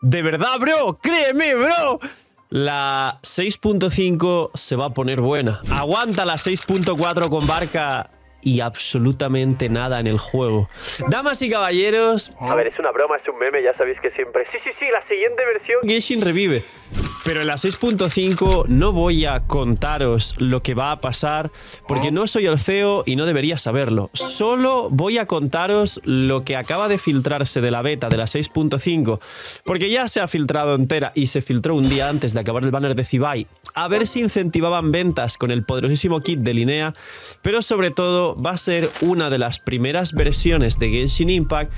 De verdad, bro, créeme, bro. La 6.5 se va a poner buena. Aguanta la 6.4 con Barca y absolutamente nada en el juego. Damas y caballeros... A ver, es una broma, es un meme, ya sabéis que siempre... Sí, la siguiente versión... Genshin revive. Pero en la 6.5 no voy a contaros lo que va a pasar porque no soy el CEO y no debería saberlo. Solo voy a contaros lo que acaba de filtrarse de la beta de la 6.5 porque ya se ha filtrado entera y se filtró un día antes de acabar el banner de Zibai a ver si incentivaban ventas con el poderosísimo kit de Linea, pero sobre todo va a ser una de las primeras versiones de Genshin Impact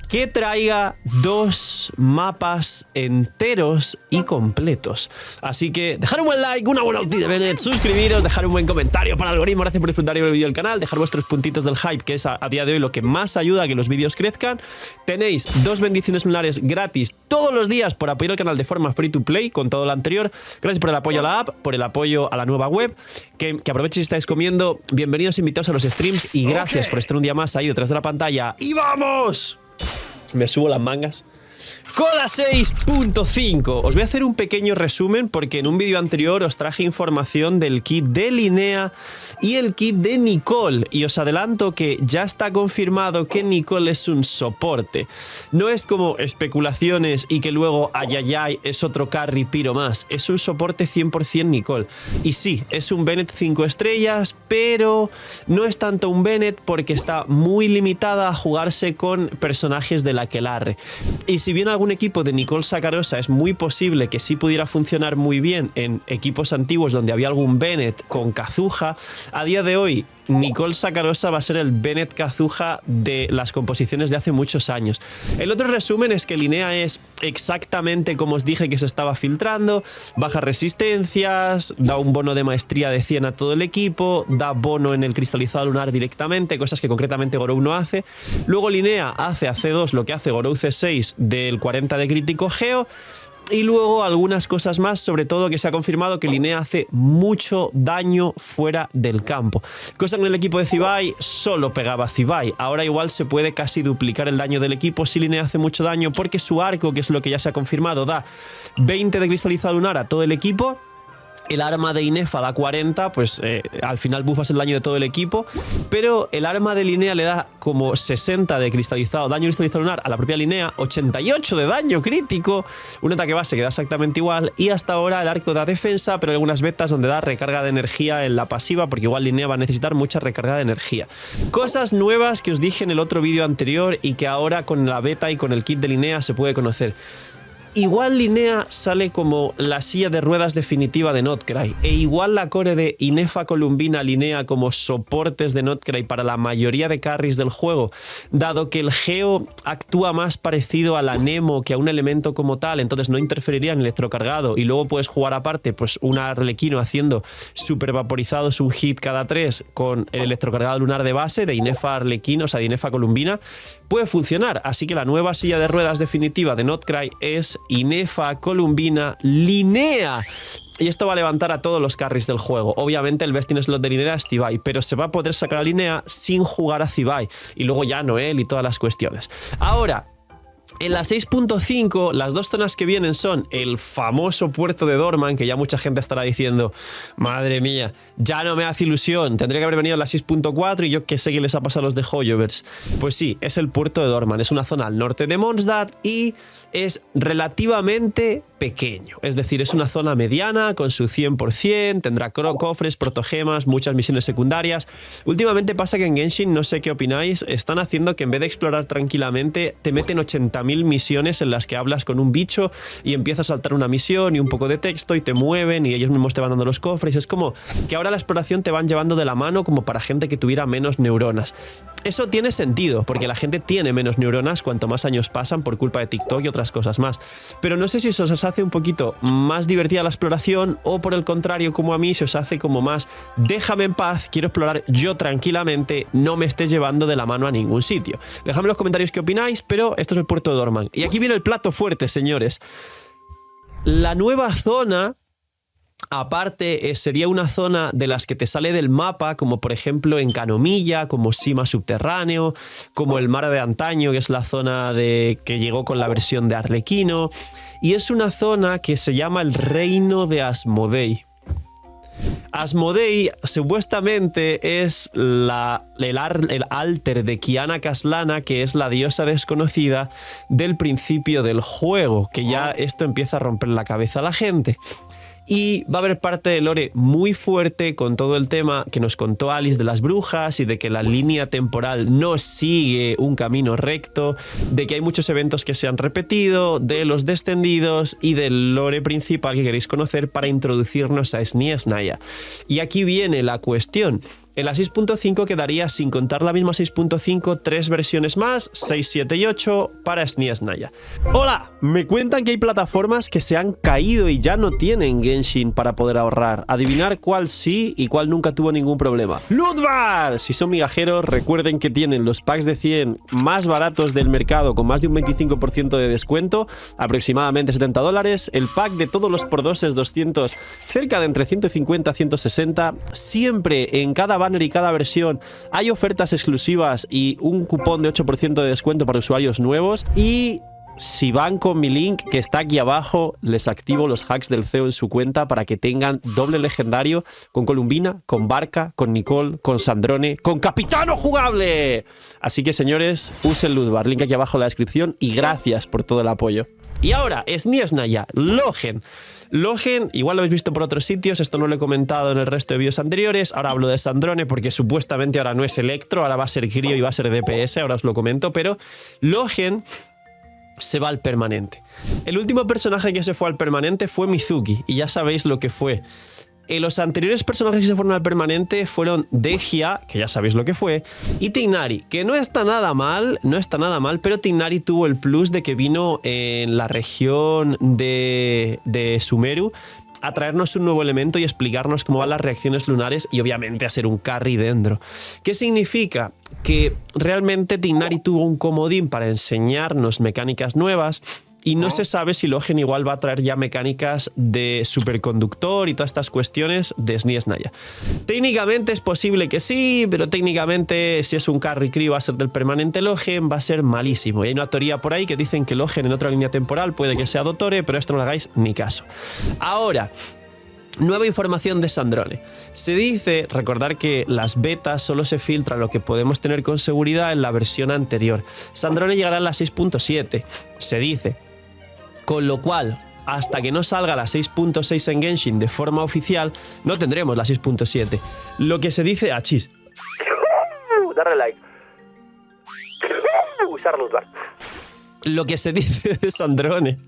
que traiga 2 mapas enteros y completos. Así que dejar un buen like, una buena ulti de Bennett, suscribiros, dejar un buen comentario para el algoritmo, gracias por disfrutar del vídeo del canal, dejar vuestros puntitos del hype, que es a día de hoy lo que más ayuda a que los vídeos crezcan. Tenéis 2 bendiciones lunares gratis todos los días por apoyar el canal de forma free to play con todo lo anterior. Gracias por el apoyo a la app, por el apoyo a la nueva web, que aprovechen si estáis comiendo. Bienvenidos invitados a los streams y gracias por estar un día más ahí detrás de la pantalla. ¡Y vamos! Me subo las mangas. Con la 6.5 os voy a hacer un pequeño resumen porque en un vídeo anterior os traje información del kit de Linea y el kit de Nicole y os adelanto que ya está confirmado que Nicole es un soporte. No es como especulaciones y que luego ayayay es otro carry piro más. Es un soporte 100% Nicole. Y sí, es un Bennett 5 estrellas, pero no es tanto un Bennett porque está muy limitada a jugarse con personajes de la Aquelarre. Y si bien algún equipo de Nicole Sakarosa es muy posible que sí pudiera funcionar muy bien en equipos antiguos donde había algún Bennett con Kazuha, a día de hoy Nicole Sakarosa va a ser el Bennett Kazuha de las composiciones de hace muchos años. El otro resumen es que Linea es exactamente como os dije que se estaba filtrando, baja resistencias, da un bono de maestría de 100 a todo el equipo, da bono en el cristalizado lunar directamente, cosas que concretamente Gorou no hace. Luego Linea hace a C2 lo que hace Gorou C6 del 40 de crítico Geo. Y luego algunas cosas más, sobre todo que se ha confirmado que Linea hace mucho daño fuera del campo. Cosa que en el equipo de Zibai solo pegaba Zibai. Ahora igual se puede casi duplicar el daño del equipo si Linea hace mucho daño porque su arco, que es lo que ya se ha confirmado, da 20 de cristalizado lunar a todo el equipo. El arma de Inefa da 40, pues al final buffas el daño de todo el equipo, pero el arma de Linea le da como 60 de cristalizado, daño cristalizado lunar a la propia Linea, 88 de daño crítico, un ataque base que da exactamente igual y hasta ahora el arco da defensa, pero hay algunas betas donde da recarga de energía en la pasiva porque igual Linea va a necesitar mucha recarga de energía. Cosas nuevas que os dije en el otro vídeo anterior y que ahora con la beta y con el kit de Linea se puede conocer. Igual Linea sale como la silla de ruedas definitiva de Notcry e igual la core de Inefa Columbina Linea como soportes de Notcry para la mayoría de carries del juego, dado que el Geo actúa más parecido a la Nemo que a un elemento como tal, entonces no interferiría en electrocargado y luego puedes jugar aparte pues un Arlequino haciendo super vaporizados un hit cada 3 con el electrocargado lunar de base de Inefa Arlequino, o sea de Inefa Columbina, puede funcionar, así que la nueva silla de ruedas definitiva de Notcry es Inefa Columbina Linea. Y esto va a levantar a todos los carries del juego. Obviamente el best in slot de Linea es Zibai, pero se va a poder sacar a Linea sin jugar a Zibai. Y luego ya Noel y todas las cuestiones. Ahora, en la 6.5 las 2 zonas que vienen son el famoso puerto de Dorman, que ya mucha gente estará diciendo, madre mía, ya no me hace ilusión, tendría que haber venido en la 6.4 y yo qué sé qué les ha pasado a los de Hoyoverse. Pues sí, es el puerto de Dorman, es una zona al norte de Mondstadt y es relativamente pequeño, es decir, es una zona mediana con su 100%, tendrá cofres, protogemas, muchas misiones secundarias. Últimamente pasa que en Genshin, no sé qué opináis, están haciendo que en vez de explorar tranquilamente te meten 80.000 misiones en las que hablas con un bicho y empieza a saltar una misión y un poco de texto y te mueven y ellos mismos te van dando los cofres. Es como que ahora la exploración te van llevando de la mano como para gente que tuviera menos neuronas. Eso tiene sentido porque la gente tiene menos neuronas cuanto más años pasan por culpa de TikTok y otras cosas más, pero no sé si eso os hace un poquito más divertida la exploración o por el contrario, como a mí, se os hace como más déjame en paz, quiero explorar yo tranquilamente, no me estés llevando de la mano a ningún sitio. Dejadme en los comentarios qué opináis, pero esto es el puerto de Dorman. Y aquí viene el plato fuerte, señores. La nueva zona Aparte, sería una zona de las que te sale del mapa, como por ejemplo en Canomilla, como Sima Subterráneo, como el Mar de Antaño, que es la zona que llegó con la versión de Arlequino. Y es una zona que se llama el Reino de Asmodei. Asmodei supuestamente es el alter de Kiana Kaslana, que es la diosa desconocida del principio del juego, que ya esto empieza a romper la cabeza a la gente. Y va a haber parte de lore muy fuerte con todo el tema que nos contó Alice de las brujas y de que la línea temporal no sigue un camino recto, de que hay muchos eventos que se han repetido, de los descendidos y del lore principal que queréis conocer para introducirnos a SNES Naya. Y aquí viene la cuestión. En la 6.5 quedaría, sin contar la misma 6.5, 3 versiones más, 6, 7 y 8 para SNES Naya. Hola, me cuentan que hay plataformas que se han caído y ya no tienen Genshin para poder ahorrar. Adivinar cuál sí y cuál nunca tuvo ningún problema. ¡Lootbar! Si son migajeros, recuerden que tienen los packs de 100 más baratos del mercado con más de un 25% de descuento, aproximadamente $70. El pack de todos los por 2 es 200, cerca de entre 150 a 160. Siempre en cada banner y cada versión hay ofertas exclusivas y un cupón de 8% de descuento para usuarios nuevos. Y si van con mi link que está aquí abajo, les activo los hacks del CEO en su cuenta para que tengan doble legendario con Columbina, con Barca, con Nicole, con Sandrone, con Capitano Jugable. Así que señores, usen Lootbar, link aquí abajo en la descripción, y gracias por todo el apoyo. Y ahora, SNES Naya, Logen. Logen, igual lo habéis visto por otros sitios, esto no lo he comentado en el resto de vídeos anteriores. Ahora hablo de Sandrone porque supuestamente ahora no es Electro, ahora va a ser Grio y va a ser DPS, ahora os lo comento, pero Logen se va al permanente. El último personaje que se fue al permanente fue Mizuki, y ya sabéis lo que fue. Los anteriores personajes que se fueron al permanente fueron Degia, que ya sabéis lo que fue, y Tignari, que no está nada mal, pero Tignari tuvo el plus de que vino en la región de Sumeru a traernos un nuevo elemento y explicarnos cómo van las reacciones lunares y obviamente a ser un carry dentro. ¿Qué significa? Que realmente Tignari tuvo un comodín para enseñarnos mecánicas nuevas. Y no se sabe si Logen igual va a traer ya mecánicas de superconductor y todas estas cuestiones de SNES Naya. Técnicamente es posible que sí, pero técnicamente si es un carry Crio va a ser del permanente Logen, va a ser malísimo. Y hay una teoría por ahí que dicen que Logen en otra línea temporal puede que sea Dottore, pero esto no le hagáis ni caso. Ahora, nueva información de Sandrone. Se dice, recordar que las betas solo se filtra lo que podemos tener con seguridad en la versión anterior. Sandrone llegará a la 6.7, se dice. Con lo cual, hasta que no salga la 6.6 en Genshin de forma oficial, no tendremos la 6.7. Lo que se dice... ¡Achis! Darle like. Usar Lootbar. Lo que se dice de Sandrone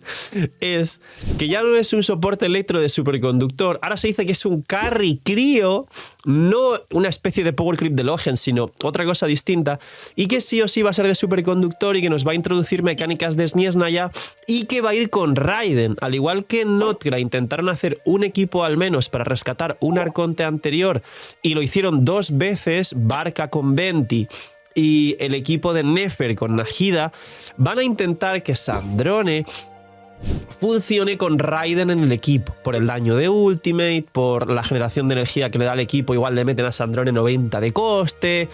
es que ya no es un soporte electro de superconductor, ahora se dice que es un carry Crio, no una especie de power creep de Logen, sino otra cosa distinta, y que sí o sí va a ser de superconductor y que nos va a introducir mecánicas de SNES Naya y que va a ir con Raiden. Al igual que en Notgra intentaron hacer un equipo al menos para rescatar un arconte anterior y lo hicieron 2 veces, Barca con Venti y el equipo de Nefer con Nahida, van a intentar que Sandrone funcione con Raiden en el equipo, por el daño de Ultimate, por la generación de energía que le da al equipo, igual le meten a Sandrone 90 de coste,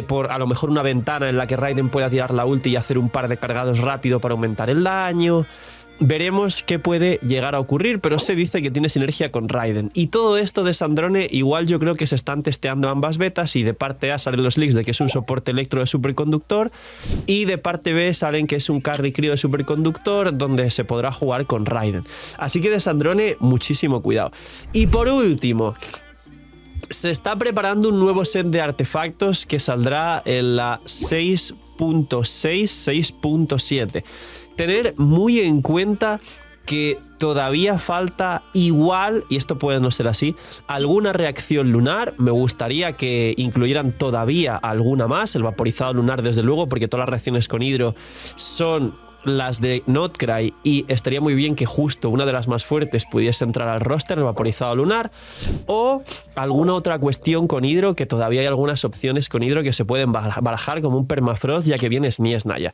por a lo mejor una ventana en la que Raiden pueda tirar la ulti y hacer un par de cargados rápido para aumentar el daño. Veremos qué puede llegar a ocurrir, pero se dice que tiene sinergia con Raiden. Y todo esto de Sandrone, igual yo creo que se están testeando ambas betas, y de parte A salen los leaks de que es un soporte electro de superconductor, y de parte B salen que es un carry Crio de superconductor donde se podrá jugar con Raiden. Así que de Sandrone, muchísimo cuidado. Y por último, se está preparando un nuevo set de artefactos que saldrá en la 6.6, 6.7. Tener muy en cuenta que todavía falta igual, y esto puede no ser así, alguna reacción lunar. Me gustaría que incluyeran todavía alguna más, el vaporizado lunar desde luego, porque todas las reacciones con hidro son las de Notcry, y estaría muy bien que justo una de las más fuertes pudiese entrar al roster, el vaporizado lunar, o alguna otra cuestión con Hydro, que todavía hay algunas opciones con Hydro que se pueden barajar como un Permafrost, ya que viene Sniesnaya.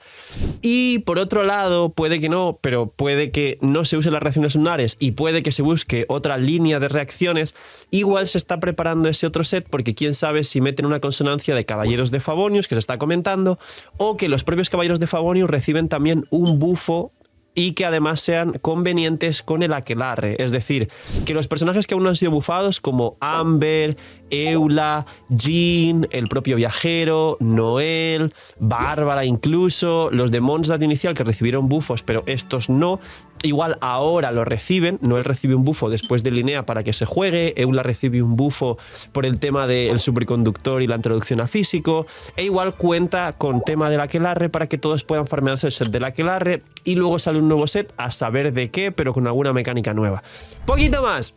Y por otro lado, puede que no, pero puede que no se usen las reacciones lunares y puede que se busque otra línea de reacciones. Igual se está preparando ese otro set, porque quién sabe si meten una consonancia de Caballeros de Favonius, que se está comentando, o que los propios Caballeros de Favonius reciben también un bufo y que además sean convenientes con el aquelarre. Es decir, que los personajes que aún no han sido bufados, como Amber, Eula, Jean, el propio Viajero, Noel, Bárbara incluso, los de Mondstadt inicial que recibieron bufos, pero estos no, igual ahora lo reciben. Noel recibe un bufo después de Linnea para que se juegue, Eula recibe un bufo por el tema del superconductor y la introducción a físico, e igual cuenta con tema del aquelarre para que todos puedan farmearse el set del aquelarre, y luego sale un nuevo set a saber de qué, pero con alguna mecánica nueva. Poquito más.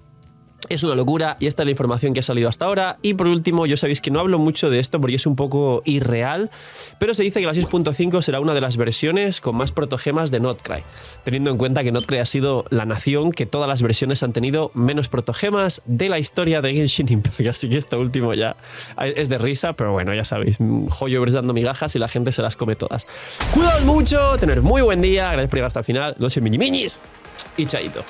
Es una locura y esta es la información que ha salido hasta ahora. Y por último, yo sabéis que no hablo mucho de esto porque es un poco irreal, pero se dice que la 6.5 será una de las versiones con más protogemas de Notcry, teniendo en cuenta que Notcry ha sido la nación que todas las versiones han tenido menos protogemas de la historia de Genshin Impact. Así que esto último ya es de risa, pero bueno, ya sabéis, Hoyoverse dando migajas y la gente se las come todas. Cuidaos mucho, tener muy buen día, gracias por llegar hasta el final, no sé, mini minis y chaito.